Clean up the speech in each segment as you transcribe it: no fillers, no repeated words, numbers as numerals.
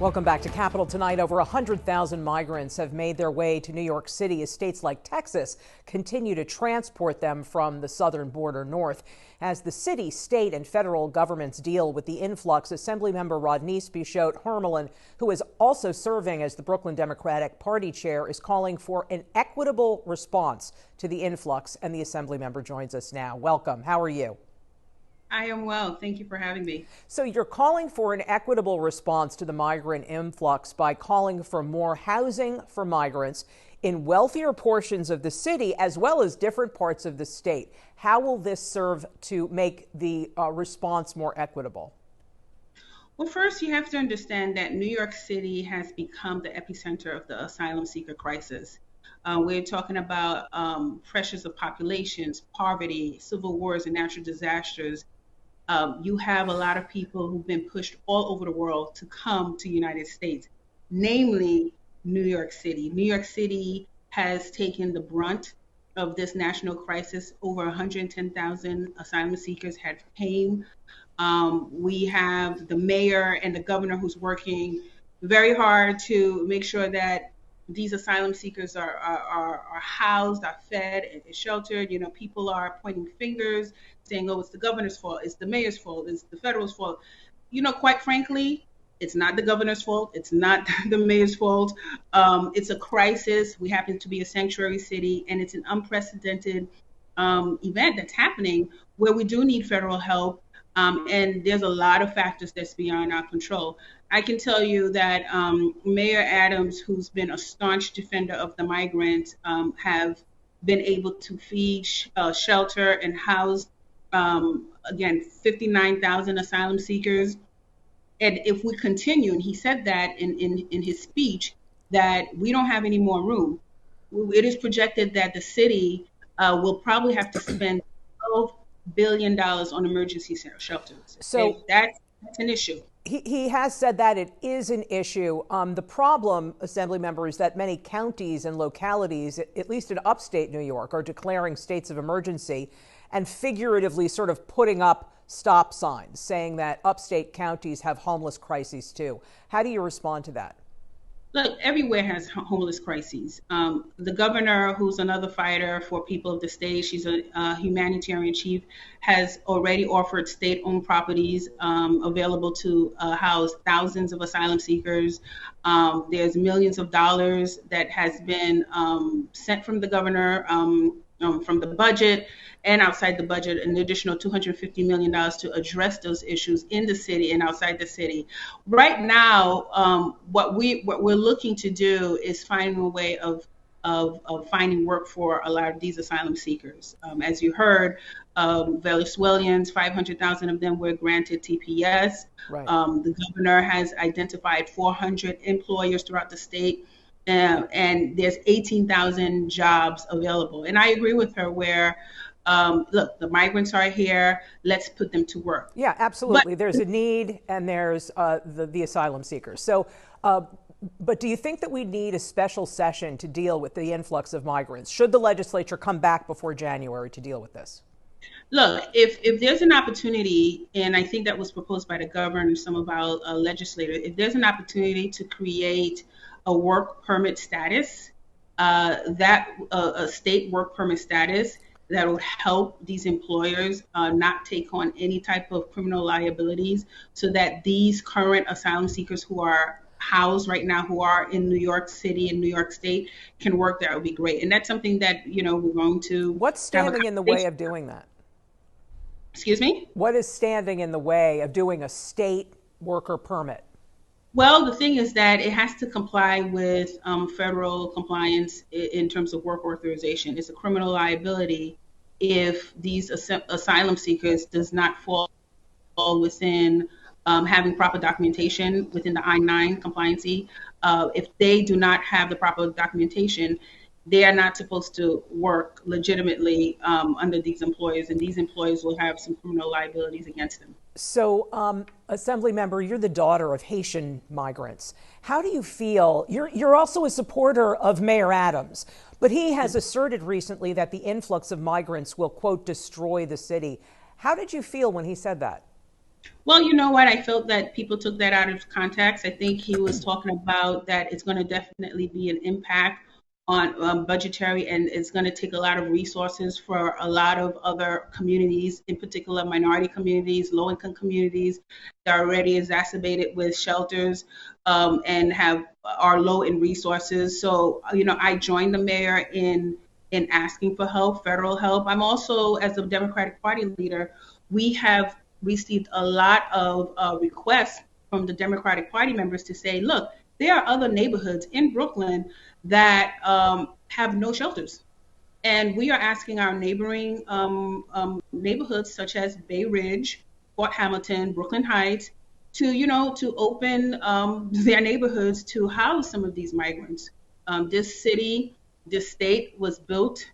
Welcome back to Capitol tonight. Over 100,000 migrants have made their way to New York City as states like Texas continue to transport them from the southern border north. As the city, state, and federal governments deal with the influx, Assemblymember Rodneyse Bichotte Hermelyn, who is also serving as the Brooklyn Democratic Party chair, is calling for an equitable response to the influx, and the Assemblymember joins us now. Welcome. How are you? I am well. Thank you for having me. So you're calling for an equitable response to the migrant influx by calling for more housing for migrants in wealthier portions of the city as well as different parts of the state. How will this serve to make the response more equitable? Well, first, you have to understand that New York City has become the epicenter of the asylum seeker crisis. We're talking about pressures of populations, poverty, civil wars, and natural disasters. You have a lot of people who've been pushed all over the world to come to the United States, namely New York City. New York City has taken the brunt of this national crisis. Over 110,000 asylum seekers came. We have the mayor and the governor who's working very hard to make sure that these asylum seekers are housed, are fed, and sheltered. You know, people are pointing fingers, saying, oh, it's the governor's fault, it's the mayor's fault, it's the federal's fault. You know, quite frankly, it's not the governor's fault, it's not the mayor's fault. It's a crisis. We happen to be a sanctuary city, and it's an unprecedented event that's happening where we do need federal help. And there's a lot of factors that's beyond our control. I can tell you that Mayor Adams, who's been a staunch defender of the migrants, have been able to feed, shelter, and house, again, 59,000 asylum seekers. And if we continue, and he said that in his speech, that we don't have any more room. It is projected that the city will probably have to spend $12 billion on emergency shelters. So that's an issue. He has said that it is an issue. The problem, Assemblymember, is that many counties and localities, at least in upstate New York, are declaring states of emergency and figuratively sort of putting up stop signs saying that upstate counties have homeless crises too. How do you respond to that? Look, everywhere has homeless crises. The governor, who's another fighter for people of the state, she's a humanitarian chief, has already offered state-owned properties available to house thousands of asylum seekers. There's millions of dollars that has been sent from the governor, from the budget and outside the budget, an additional $250 million to address those issues in the city and outside the city. Right now, what we're looking to do is find a way of finding work for a lot of these asylum seekers. As you heard, Venezuelans, 500,000 of them were granted TPS. Right. The governor has identified 400 employers throughout the state. And there's 18,000 jobs available. And I agree with her where, look, the migrants are here, let's put them to work. Yeah, absolutely. There's a need, and there's the asylum seekers. So, but do you think that we need a special session to deal with the influx of migrants? Should the legislature come back before January to deal with this? Look, if there's an opportunity, and I think that was proposed by the governor and some of our legislators, if there's an opportunity to create a work permit status, a state work permit status that would help these employers not take on any type of criminal liabilities, so that these current asylum seekers who are housed right now, who are in New York City and New York State, can work there, would be great. And that's something that, you know, we're going to. What's standing in the way of doing that? Excuse me? What is standing in the way of doing a state worker permit? Well, the thing is that it has to comply with federal compliance in terms of work authorization. It's a criminal liability if these asylum seekers does not fall within having proper documentation within the I-9 compliancy. If they do not have the proper documentation, they are not supposed to work legitimately under these employers, and these employers will have some criminal liabilities against them. So, Assemblymember, you're the daughter of Haitian migrants. How do you feel? You're also a supporter of Mayor Adams, but he has asserted recently that the influx of migrants will, quote, destroy the city. How did you feel when he said that? Well, you know what? I felt that people took that out of context. I think he was talking about that it's going to definitely be an impact on budgetary, and it's going to take a lot of resources for a lot of other communities, in particular minority communities, low-income communities that are already exacerbated with shelters and are low in resources. So, I joined the mayor in asking for help, federal help. I'm also, as a Democratic Party leader, we have received a lot of requests from the Democratic Party members to say, look, there are other neighborhoods in Brooklyn that have no shelters. And we are asking our neighboring neighborhoods such as Bay Ridge, Fort Hamilton, Brooklyn Heights, to open their neighborhoods to house some of these migrants. This state was built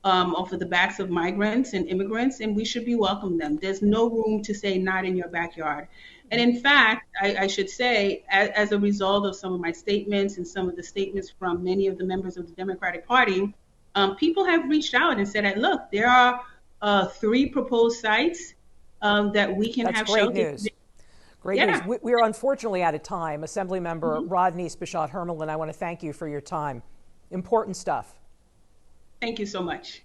off of the backs of migrants and immigrants, and we should be welcoming them. There's no room to say not in your backyard. And in fact, I should say, as a result of some of my statements and some of the statements from many of the members of the Democratic Party, people have reached out and said, look, there are 3 proposed sites that we can have shelters. Great news. Great news. We are unfortunately out of time. Assemblymember Rodneyse Bichotte Hermelyn, I want to thank you for your time. Important stuff. Thank you so much.